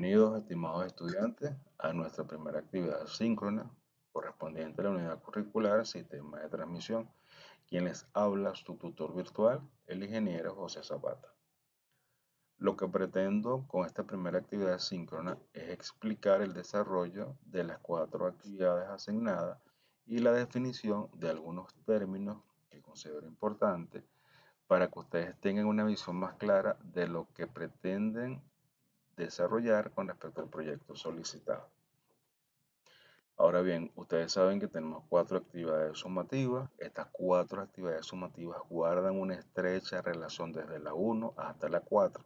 Bienvenidos, estimados estudiantes, a nuestra primera actividad síncrona correspondiente a la unidad curricular Sistema de Transmisión. Quien les habla, su tutor virtual, el ingeniero José Zapata. Lo que pretendo con esta primera actividad síncrona es explicar el desarrollo de las 4 actividades asignadas y la definición de algunos términos que considero importantes para que ustedes tengan una visión más clara de lo que pretenden desarrollar con respecto al proyecto solicitado. Ahora bien, ustedes saben que tenemos 4 actividades sumativas. Estas 4 actividades sumativas guardan una estrecha relación desde la 1 hasta la 4.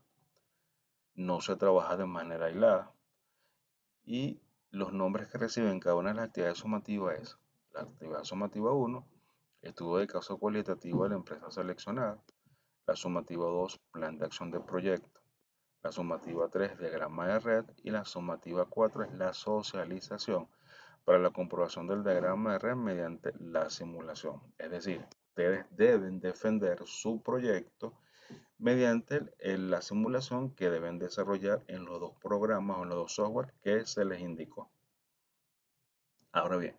No se trabaja de manera aislada. Y los nombres que reciben cada una de las actividades sumativas es la actividad sumativa 1, estudio de caso cualitativo de la empresa seleccionada. La sumativa 2, plan de acción de proyecto. La sumativa 3, diagrama de red, y la sumativa 4 es la socialización para la comprobación del diagrama de red mediante la simulación. Es decir, ustedes deben defender su proyecto mediante la simulación que deben desarrollar en los 2 programas o en los 2 software que se les indicó. Ahora bien,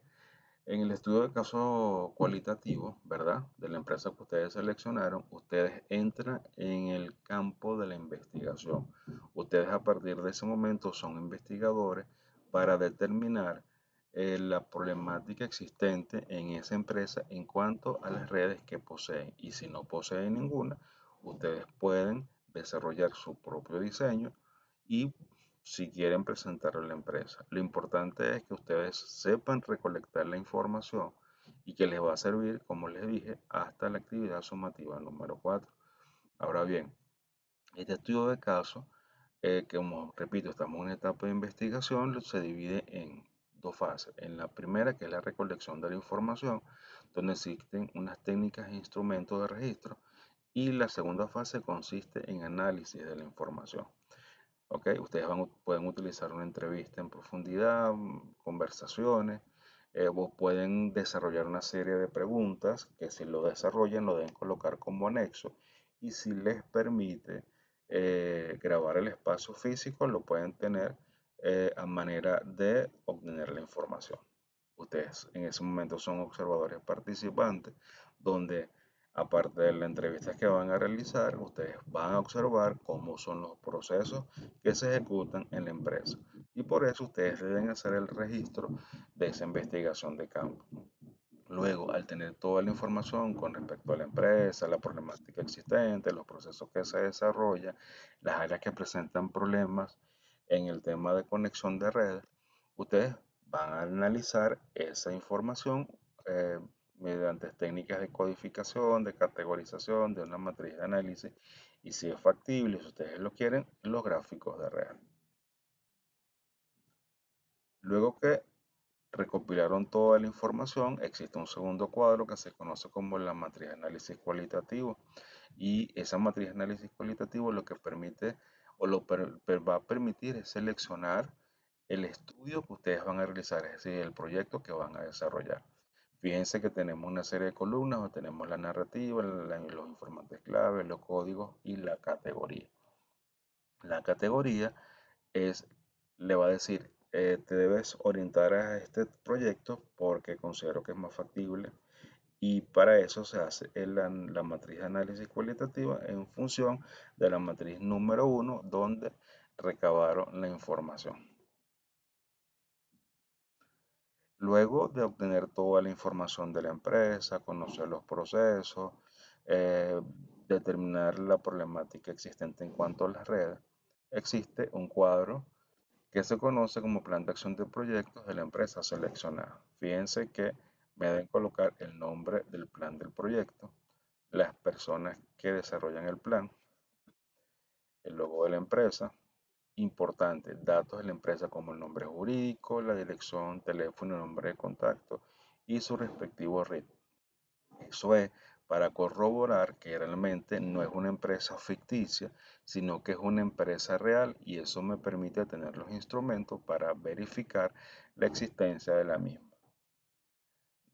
en el estudio de caso cualitativo, ¿verdad? De la empresa que ustedes seleccionaron, ustedes entran en el campo de la investigación. Ustedes a partir de ese momento son investigadores para determinar la problemática existente en esa empresa en cuanto a las redes que poseen. Y si no poseen ninguna, ustedes pueden desarrollar su propio diseño y si quieren presentarlo a la empresa. Lo importante es que ustedes sepan recolectar la información y que les va a servir, como les dije, hasta la actividad sumativa número 4. Ahora bien, este estudio de caso, que como repito, estamos en una etapa de investigación, se divide en 2 fases. En la primera, que es la recolección de la información, donde existen unas técnicas e instrumentos de registro, y la segunda fase consiste en análisis de la información. Ustedes pueden utilizar una entrevista en profundidad, conversaciones, o pueden desarrollar una serie de preguntas que si lo desarrollan lo deben colocar como anexo, y si les permite grabar el espacio físico lo pueden tener a manera de obtener la información. Ustedes en ese momento son observadores participantes donde aparte de la entrevista que van a realizar, ustedes van a observar cómo son los procesos que se ejecutan en la empresa. Y por eso ustedes deben hacer el registro de esa investigación de campo. Luego, al tener toda la información con respecto a la empresa, la problemática existente, los procesos que se desarrollan, las áreas que presentan problemas en el tema de conexión de redes, ustedes van a analizar esa información mediante técnicas de codificación, de categorización, de una matriz de análisis y si es factible, si ustedes lo quieren, los gráficos de red. Luego que recopilaron toda la información, existe un segundo cuadro que se conoce como la matriz de análisis cualitativo, y esa matriz de análisis cualitativo lo que permite o va a permitir es seleccionar el estudio que ustedes van a realizar, es decir, el proyecto que van a desarrollar. Fíjense que tenemos una serie de columnas, o tenemos la narrativa, los informantes clave, los códigos y la categoría. La categoría le va a decir, te debes orientar a este proyecto porque considero que es más factible, y para eso se hace la matriz de análisis cualitativa en función de la matriz número 1 donde recabaron la información. Luego de obtener toda la información de la empresa, conocer los procesos, eh, determinar la problemática existente en cuanto a las redes, existe un cuadro que se conoce como plan de acción de proyectos de la empresa seleccionada. Fíjense que me deben colocar el nombre del plan del proyecto, las personas que desarrollan el plan, el logo de la empresa, importante, datos de la empresa como el nombre jurídico, la dirección, teléfono y nombre de contacto y su respectivo RIT. Eso es para corroborar que realmente no es una empresa ficticia, sino que es una empresa real, y eso me permite tener los instrumentos para verificar la existencia de la misma.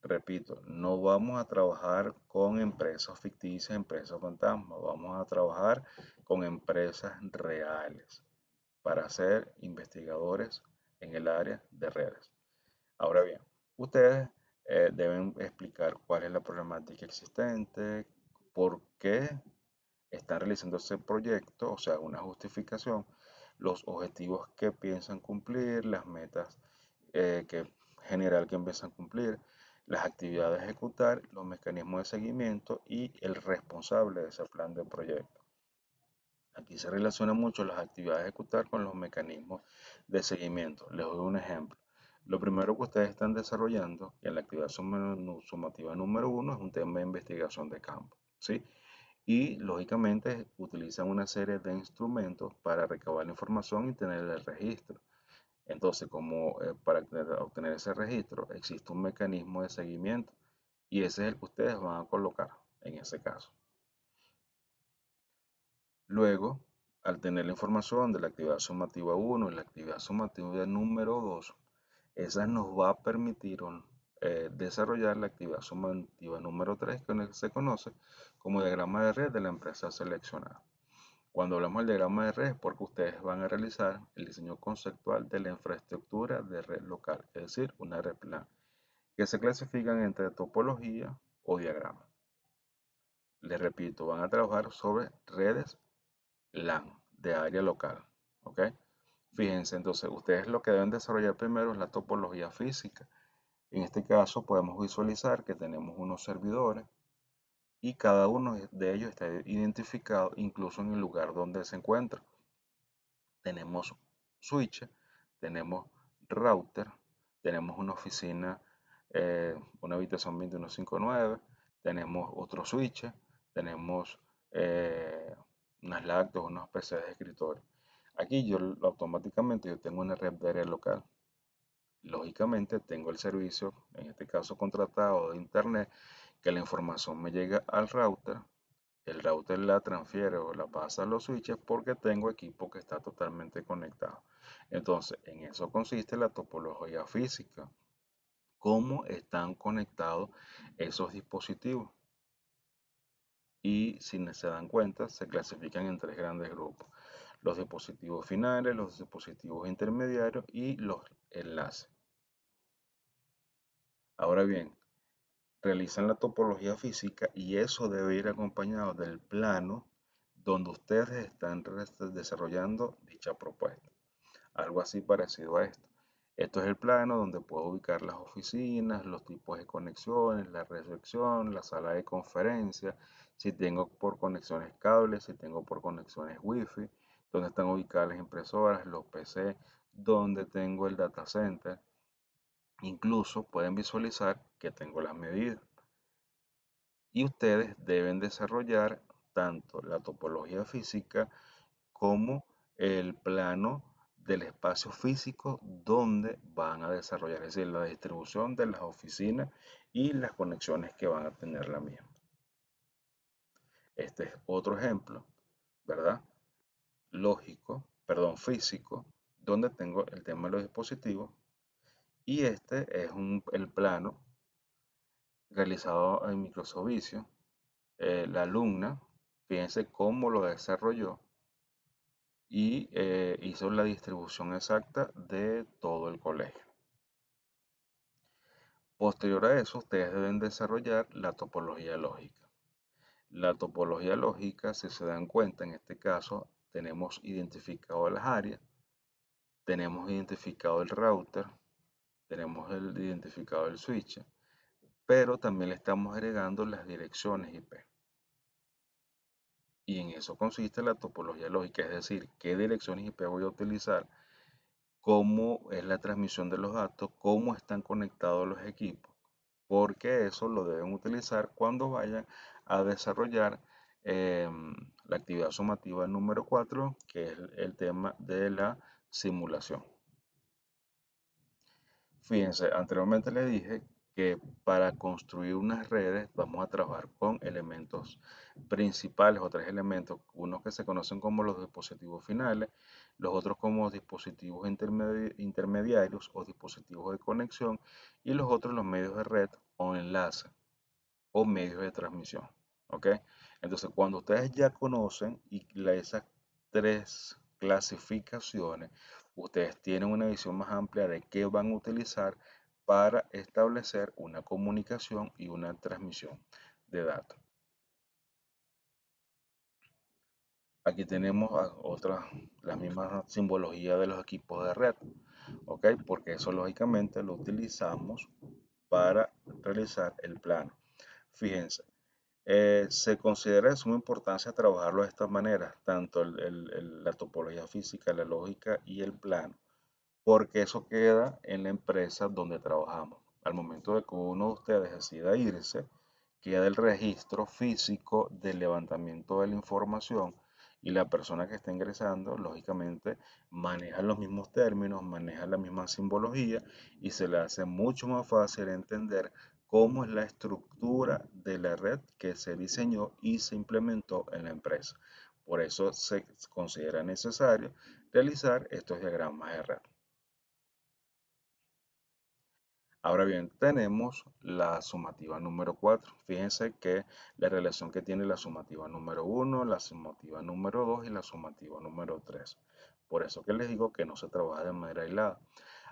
Repito, no vamos a trabajar con empresas ficticias, empresas fantasmas, vamos a trabajar con empresas reales para ser investigadores en el área de redes. Ahora bien, ustedes deben explicar cuál es la problemática existente, por qué están realizando ese proyecto, o sea, una justificación, los objetivos que piensan cumplir, las metas que general que empiezan a cumplir, las actividades a ejecutar, los mecanismos de seguimiento y el responsable de ese plan de proyecto. Aquí se relaciona mucho las actividades a ejecutar con los mecanismos de seguimiento. Les doy un ejemplo. Lo primero que ustedes están desarrollando, que en la actividad sumativa número 1 es un tema de investigación de campo, ¿sí? Y lógicamente utilizan una serie de instrumentos para recabar la información y tener el registro. Entonces, como para obtener ese registro existe un mecanismo de seguimiento y ese es el que ustedes van a colocar en ese caso. Luego, al tener la información de la actividad sumativa 1 y la actividad sumativa número 2, esa nos va a permitir desarrollar la actividad sumativa número 3, que se conoce como diagrama de red de la empresa seleccionada. Cuando hablamos del diagrama de red es porque ustedes van a realizar el diseño conceptual de la infraestructura de red local, es decir, una red plan, que se clasifican entre topología o diagrama. Les repito, van a trabajar sobre redes LAN de área local, ¿ok? Fíjense, entonces, ustedes lo que deben desarrollar primero es la topología física. En este caso podemos visualizar que tenemos unos servidores y cada uno de ellos está identificado incluso en el lugar donde se encuentra. Tenemos switch, tenemos router, tenemos una oficina, una habitación 2159, tenemos otro switch, tenemos unas laptops, unos PCs de escritorio. Aquí yo automáticamente yo tengo una red de área local. Lógicamente tengo el servicio, en este caso contratado de internet, que la información me llega al router. El router la transfiere o la pasa a los switches porque tengo equipo que está totalmente conectado. Entonces, en eso consiste la topología física. Cómo están conectados esos dispositivos. Y si se dan cuenta, se clasifican en tres grandes grupos. Los dispositivos finales, los dispositivos intermediarios y los enlaces. Ahora bien, realizan la topología física y eso debe ir acompañado del plano donde ustedes están desarrollando dicha propuesta. Algo así parecido a esto. Esto es el plano donde puedo ubicar las oficinas, los tipos de conexiones, la recepción, la sala de conferencia, si tengo por conexiones cables, si tengo por conexiones Wi-Fi, donde están ubicadas las impresoras, los PC, donde tengo el data center. Incluso pueden visualizar que tengo las medidas. Y ustedes deben desarrollar tanto la topología física como el plano del espacio físico donde van a desarrollar, es decir, la distribución de las oficinas y las conexiones que van a tener la misma. Este es otro ejemplo, ¿verdad? Lógico, perdón, físico, donde tengo el tema de los dispositivos y este es el plano realizado en Microsoft Visio. La alumna, fíjense cómo lo desarrolló y hizo la distribución exacta de todo el colegio. Posterior a eso, ustedes deben desarrollar la topología lógica. La topología lógica, si se dan cuenta, en este caso, tenemos identificado las áreas, tenemos identificado el router, tenemos identificado el switch, pero también le estamos agregando las direcciones IP. Y en eso consiste la topología lógica, es decir, qué direcciones IP voy a utilizar, cómo es la transmisión de los datos, cómo están conectados los equipos, porque eso lo deben utilizar cuando vayan a desarrollar la actividad sumativa número 4, que es el tema de la simulación. Fíjense, anteriormente les dije que para construir unas redes vamos a trabajar con elementos principales o tres elementos, unos que se conocen como los dispositivos finales, los otros como dispositivos intermediarios o dispositivos de conexión y los otros los medios de red o enlace o medios de transmisión. ¿Ok? Entonces, cuando ustedes ya conocen y esas tres clasificaciones, ustedes tienen una visión más amplia de qué van a utilizar para establecer una comunicación y una transmisión de datos. Aquí tenemos otras, las mismas simbologías de los equipos de red, ¿ok? Porque eso lógicamente lo utilizamos para realizar el plano. Fíjense, se considera de suma importancia trabajarlo de esta manera, tanto la topología física, la lógica y el plano, porque eso queda en la empresa donde trabajamos. Al momento de que uno de ustedes decida irse, queda el registro físico del levantamiento de la información y la persona que está ingresando, lógicamente, maneja los mismos términos, maneja la misma simbología y se le hace mucho más fácil entender cómo es la estructura de la red que se diseñó y se implementó en la empresa. Por eso se considera necesario realizar estos diagramas de red. Ahora bien, tenemos la sumativa número 4. Fíjense que la relación que tiene la sumativa número 1, la sumativa número 2 y la sumativa número 3. Por eso que les digo que no se trabaja de manera aislada.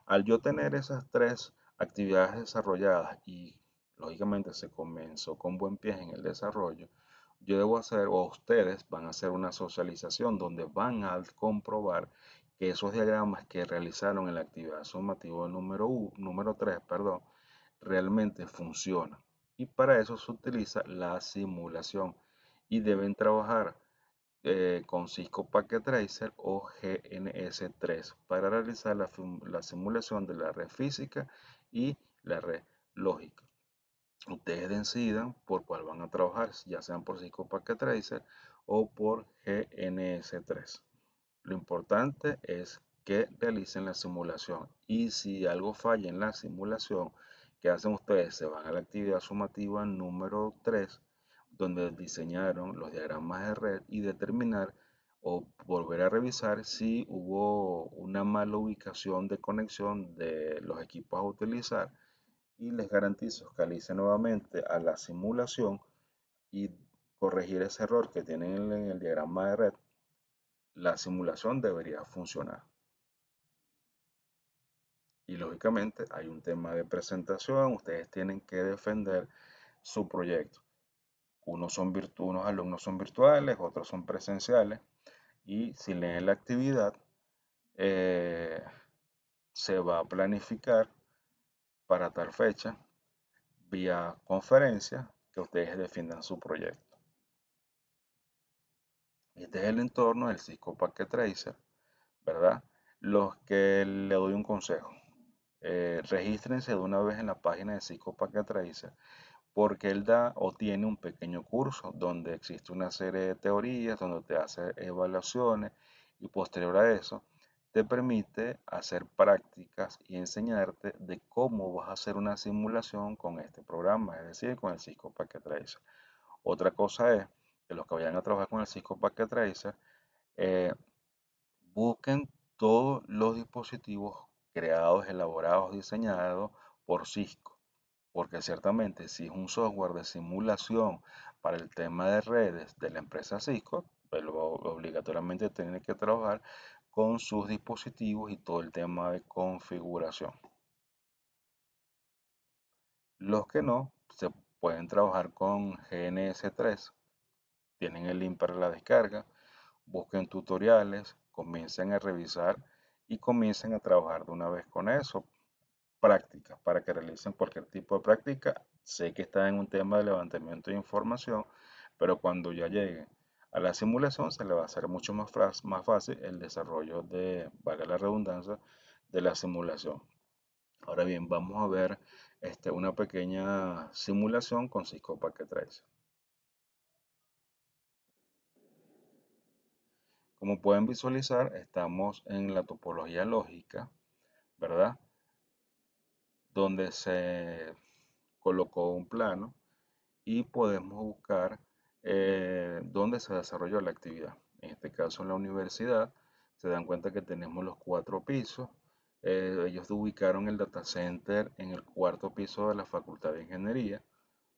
Al yo tener esas tres actividades desarrolladas y lógicamente se comenzó con buen pie en el desarrollo, yo debo hacer, o ustedes van a hacer una socialización donde van a comprobar que esos diagramas que realizaron en la actividad sumativa número 3, perdón, realmente funcionan. Y para eso se utiliza la simulación y deben trabajar con Cisco Packet Tracer o GNS3 para realizar la simulación de la red física y la red lógica. Ustedes decidan por cuál van a trabajar, ya sean por Cisco Packet Tracer o por GNS3. Lo importante es que realicen la simulación y si algo falla en la simulación, ¿qué hacen ustedes? Se van a la actividad sumativa número 3, donde diseñaron los diagramas de red y determinar o volver a revisar si hubo una mala ubicación de conexión de los equipos a utilizar y les garantizo que realicen nuevamente a la simulación y corregir ese error que tienen en el diagrama de red. La simulación debería funcionar. Y lógicamente hay un tema de presentación, ustedes tienen que defender su proyecto. Unos alumnos son virtuales, otros son presenciales y si leen la actividad, eh, se va a planificar para tal fecha vía conferencia que ustedes defiendan su proyecto. Este es el entorno del Cisco Packet Tracer, ¿verdad? Los que le doy un consejo. Regístrense de una vez en la página de Cisco Packet Tracer porque él da o tiene un pequeño curso donde existe una serie de teorías, donde te hace evaluaciones y posterior a eso te permite hacer prácticas y enseñarte de cómo vas a hacer una simulación con este programa, es decir, con el Cisco Packet Tracer. Otra cosa es que los que vayan a trabajar con el Cisco Packet Tracer eh, busquen todos los dispositivos creados, elaborados, diseñados por Cisco, porque ciertamente si es un software de simulación para el tema de redes de la empresa Cisco, pues obligatoriamente tiene que trabajar con sus dispositivos y todo el tema de configuración. Los que no, se pueden trabajar con GNS3, tienen el link para la descarga, busquen tutoriales, comiencen a revisar y comiencen a trabajar de una vez con eso. Prácticas, para que realicen cualquier tipo de práctica. Sé que está en un tema de levantamiento de información, pero cuando ya lleguen a la simulación se le va a hacer mucho más fácil el desarrollo de, valga la redundancia, de la simulación. Ahora bien, vamos a ver una pequeña simulación con Cisco Packet Tracer. Como pueden visualizar, estamos en la topología lógica, ¿verdad? Donde se colocó un plano y podemos buscar dónde se desarrolló la actividad. En este caso en la universidad, se dan cuenta que tenemos los 4 pisos. Ellos ubicaron el data center en el 4.º piso de la Facultad de Ingeniería,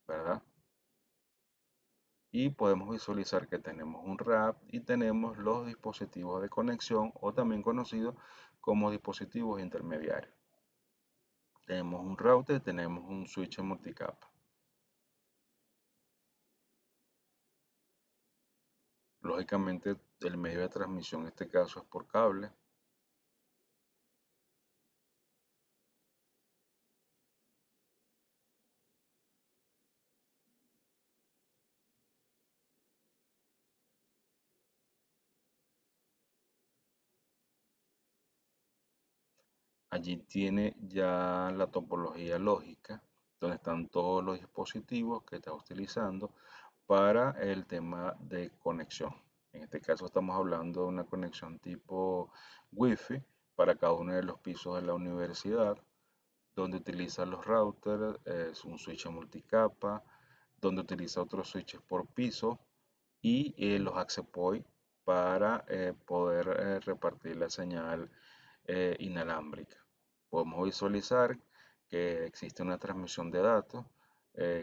¿verdad? y podemos visualizar que tenemos un RAP y tenemos los dispositivos de conexión o también conocidos como dispositivos intermediarios. Tenemos un router, tenemos un switch multicapa. Lógicamente el medio de transmisión en este caso es por cable. Allí tiene ya la topología lógica, donde están todos los dispositivos que está utilizando para el tema de conexión. En este caso estamos hablando de una conexión tipo Wi-Fi para cada uno de los pisos de la universidad, donde utiliza los routers, es un switch multicapa, donde utiliza otros switches por piso y los access point para poder repartir la señal inalámbrica. Podemos visualizar que existe una transmisión de datos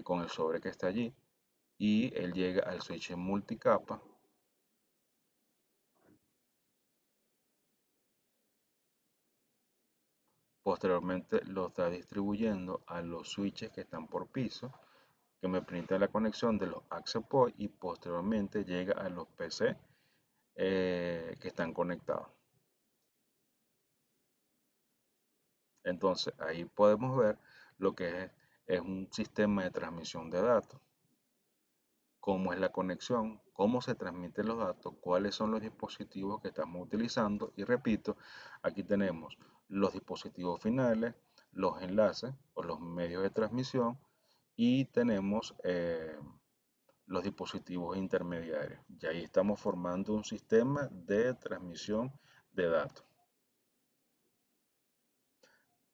con el sobre que está allí y él llega al switch multicapa. Posteriormente lo está distribuyendo a los switches que están por piso, que me permite la conexión de los access points y posteriormente llega a los PC que están conectados. Entonces ahí podemos ver lo que es un sistema de transmisión de datos, cómo es la conexión, cómo se transmiten los datos, cuáles son los dispositivos que estamos utilizando y repito, aquí tenemos los dispositivos finales, los enlaces o los medios de transmisión y tenemos los dispositivos intermediarios. Y ahí estamos formando un sistema de transmisión de datos.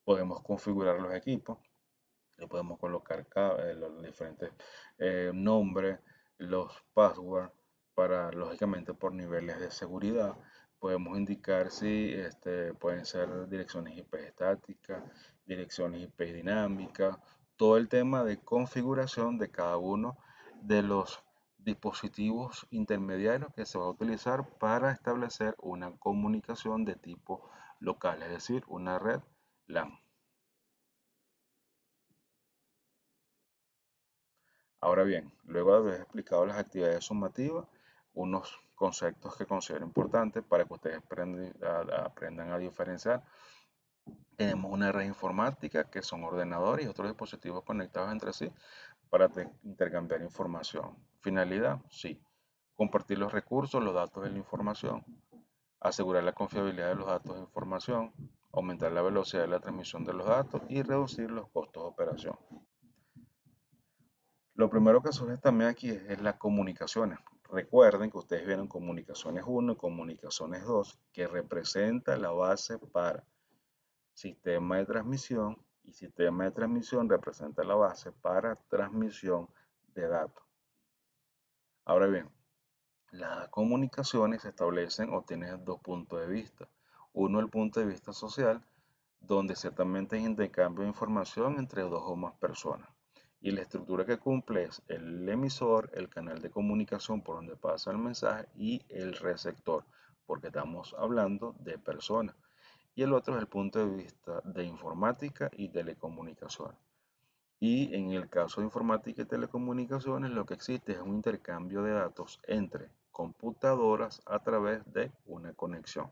Podemos configurar los equipos, le podemos colocar los diferentes nombres, los passwords, para lógicamente por niveles de seguridad. Podemos indicar si pueden ser direcciones IP estáticas, direcciones IP dinámicas, todo el tema de configuración de cada uno de los dispositivos intermediarios que se va a utilizar para establecer una comunicación de tipo local, es decir, una red LAN. Ahora bien, luego de haber explicado las actividades sumativas, unos conceptos que considero importantes para que ustedes aprendan a diferenciar. Tenemos una red informática que son ordenadores y otros dispositivos conectados entre sí para intercambiar información. Finalidad, sí. Compartir los recursos, los datos de la información, asegurar la confiabilidad de los datos de información, aumentar la velocidad de la transmisión de los datos y reducir los costos de operación. Lo primero que surge también aquí es las comunicaciones. Recuerden que ustedes vieron comunicaciones 1 y comunicaciones 2, que representa la base para sistema de transmisión y sistema de transmisión representa la base para transmisión de datos. Ahora bien, las comunicaciones se establecen o tienen dos puntos de vista. Uno, el punto de vista social, donde ciertamente hay intercambio de información entre dos o más personas. Y la estructura que cumple es el emisor, el canal de comunicación por donde pasa el mensaje y el receptor, porque estamos hablando de personas. Y el otro es el punto de vista de informática y telecomunicaciones. Y en el caso de informática y telecomunicaciones, lo que existe es un intercambio de datos entre computadoras a través de una conexión.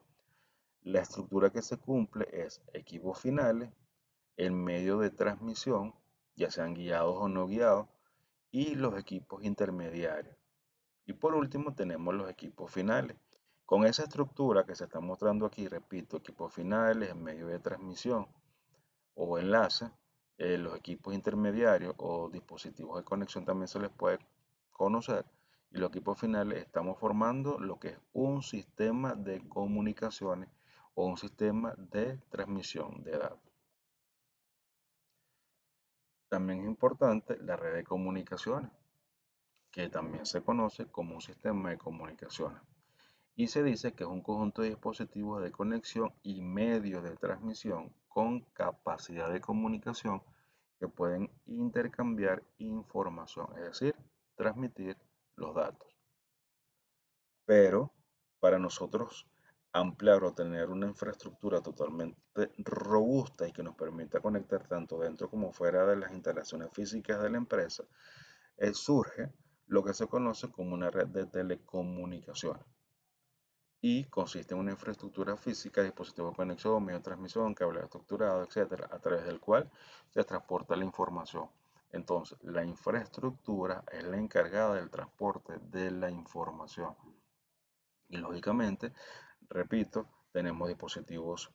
La estructura que se cumple es equipos finales, el medio de transmisión, ya sean guiados o no guiados, y los equipos intermediarios. Y por último tenemos los equipos finales. Con esa estructura que se está mostrando aquí, repito, equipos finales, medio de transmisión o enlace, los equipos intermediarios o dispositivos de conexión también se les puede conocer. Y los equipos finales estamos formando lo que es un sistema de comunicaciones o un sistema de transmisión de datos. También es importante la red de comunicaciones, que también se conoce como un sistema de comunicaciones. Y se dice que es un conjunto de dispositivos de conexión y medios de transmisión con capacidad de comunicación que pueden intercambiar información, es decir, transmitir los datos. Pero para nosotros ampliar o tener una infraestructura totalmente robusta y que nos permita conectar tanto dentro como fuera de las instalaciones físicas de la empresa, surge lo que se conoce como una red de telecomunicaciones y consiste en una infraestructura física, dispositivo de conexión, medio de transmisión, cable estructurado, etcétera, a través del cual se transporta la información. Entonces, la infraestructura es la encargada del transporte de la información. Y lógicamente, repito, tenemos dispositivos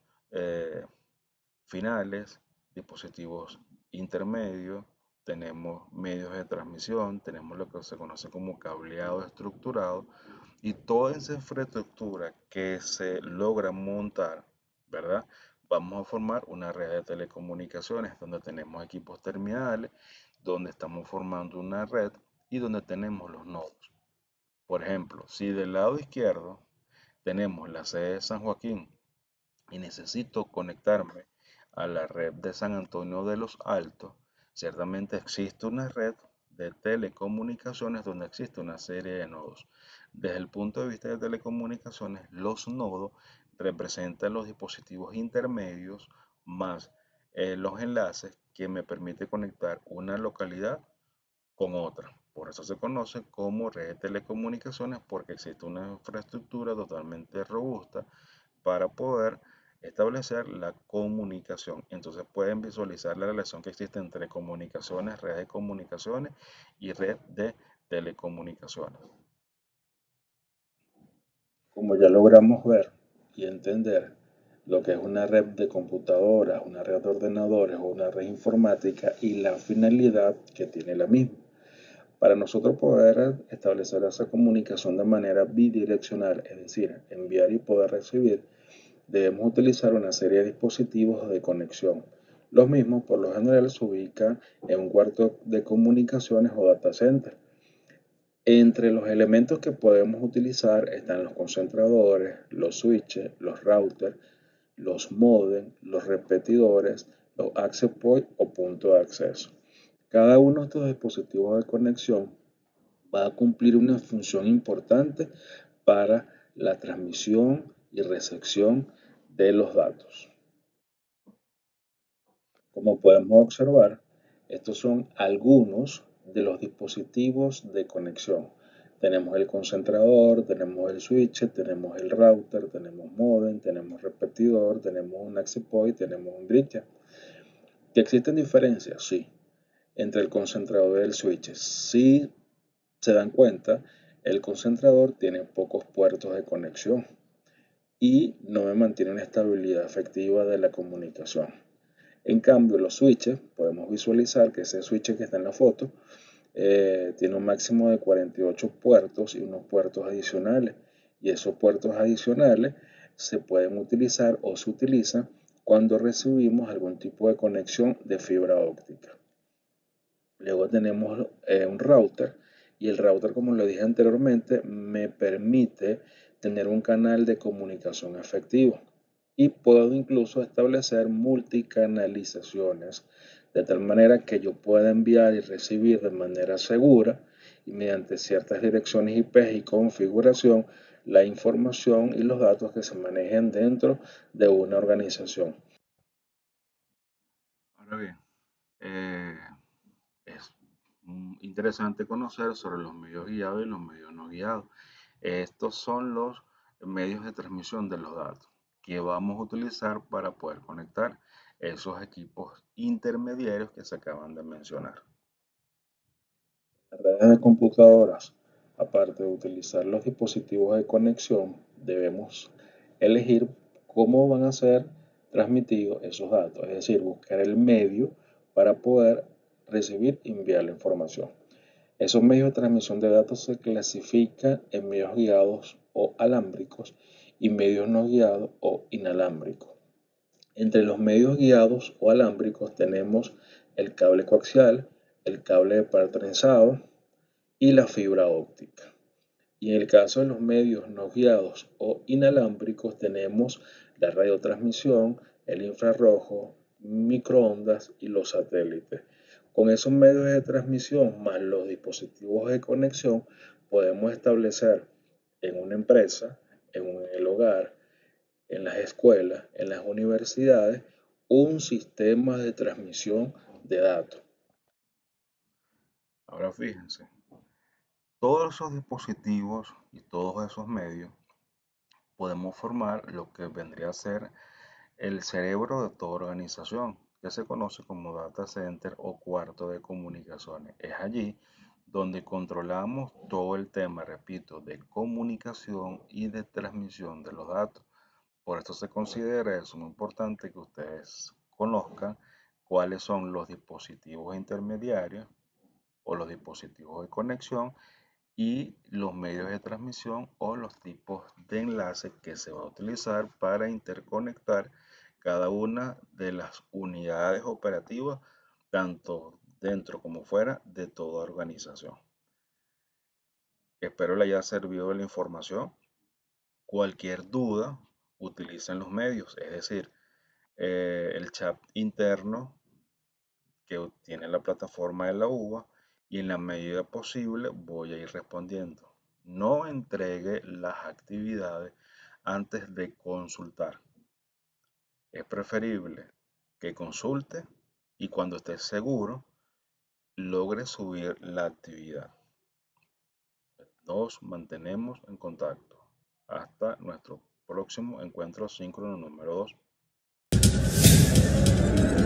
finales, dispositivos intermedios, tenemos medios de transmisión, tenemos lo que se conoce como cableado estructurado y toda esa infraestructura que se logra montar, ¿verdad? Vamos a formar una red de telecomunicaciones donde tenemos equipos terminales, donde estamos formando una red y donde tenemos los nodos. Por ejemplo, si del lado izquierdo tenemos la sede de San Joaquín y necesito conectarme a la red de San Antonio de los Altos, ciertamente existe una red de telecomunicaciones donde existe una serie de nodos. Desde el punto de vista de telecomunicaciones, los nodos representan los dispositivos intermedios más los enlaces que me permite conectar una localidad con otra. Por eso se conoce como red de telecomunicaciones porque existe una infraestructura totalmente robusta para poder establecer la comunicación. Entonces pueden visualizar la relación que existe entre comunicaciones, red de comunicaciones y red de telecomunicaciones. Como ya logramos ver y entender lo que es una red de computadoras, una red de ordenadores o una red informática y la finalidad que tiene la misma. Para nosotros poder establecer esa comunicación de manera bidireccional, es decir, enviar y poder recibir, debemos utilizar una serie de dispositivos de conexión. Los mismos, por lo general, se ubican en un cuarto de comunicaciones o data center. Entre los elementos que podemos utilizar están los concentradores, los switches, los routers, los modems, los repetidores, los access points o puntos de acceso. Cada uno de estos dispositivos de conexión va a cumplir una función importante para la transmisión y recepción de los datos. Como podemos observar, estos son algunos de los dispositivos de conexión. Tenemos el concentrador, tenemos el switch, tenemos el router, tenemos modem, tenemos repetidor, tenemos un access point, tenemos un bridge. ¿Que existen diferencias? Sí. Entre el concentrador y el switch. Si se dan cuenta, el concentrador tiene pocos puertos de conexión y no me mantiene una estabilidad efectiva de la comunicación. En cambio, los switches, podemos visualizar que ese switch que está en la foto tiene un máximo de 48 puertos y unos puertos adicionales. Y esos puertos adicionales se pueden utilizar o se utilizan cuando recibimos algún tipo de conexión de fibra óptica. Luego tenemos un router y el router, como lo dije anteriormente, me permite tener un canal de comunicación efectivo y puedo incluso establecer multicanalizaciones de tal manera que yo pueda enviar y recibir de manera segura y mediante ciertas direcciones IP y configuración la información y los datos que se manejen dentro de una organización. Ahora bien, eh, es interesante conocer sobre los medios guiados y los medios no guiados. Estos son los medios de transmisión de los datos que vamos a utilizar para poder conectar esos equipos intermediarios que se acaban de mencionar. Las redes de computadoras, aparte de utilizar los dispositivos de conexión, debemos elegir cómo van a ser transmitidos esos datos, es decir, buscar el medio para poder recibir y enviar la información. Esos medios de transmisión de datos se clasifican en medios guiados o alámbricos y medios no guiados o inalámbricos. Entre los medios guiados o alámbricos tenemos el cable coaxial, el cable de par trenzado y la fibra óptica. Y en el caso de los medios no guiados o inalámbricos tenemos la radiotransmisión, el infrarrojo, microondas y los satélites. Con esos medios de transmisión más los dispositivos de conexión podemos establecer en una empresa, en el hogar, en las escuelas, en las universidades, un sistema de transmisión de datos. Ahora fíjense, todos esos dispositivos y todos esos medios podemos formar lo que vendría a ser el cerebro de toda organización, que se conoce como data center o cuarto de comunicaciones. Es allí donde controlamos todo el tema, repito, de comunicación y de transmisión de los datos. Por esto se considera eso muy importante que ustedes conozcan cuáles son los dispositivos intermediarios o los dispositivos de conexión y los medios de transmisión o los tipos de enlace que se va a utilizar para interconectar cada una de las unidades operativas, tanto dentro como fuera de toda organización. Espero le haya servido la información. Cualquier duda, utilicen los medios, es decir, el chat interno que tiene la plataforma de la UBA, y en la medida posible voy a ir respondiendo. No entregue las actividades antes de consultar. Es preferible que consulte y cuando esté seguro logre subir la actividad. Nos mantenemos en contacto. Hasta nuestro próximo encuentro síncrono número 2.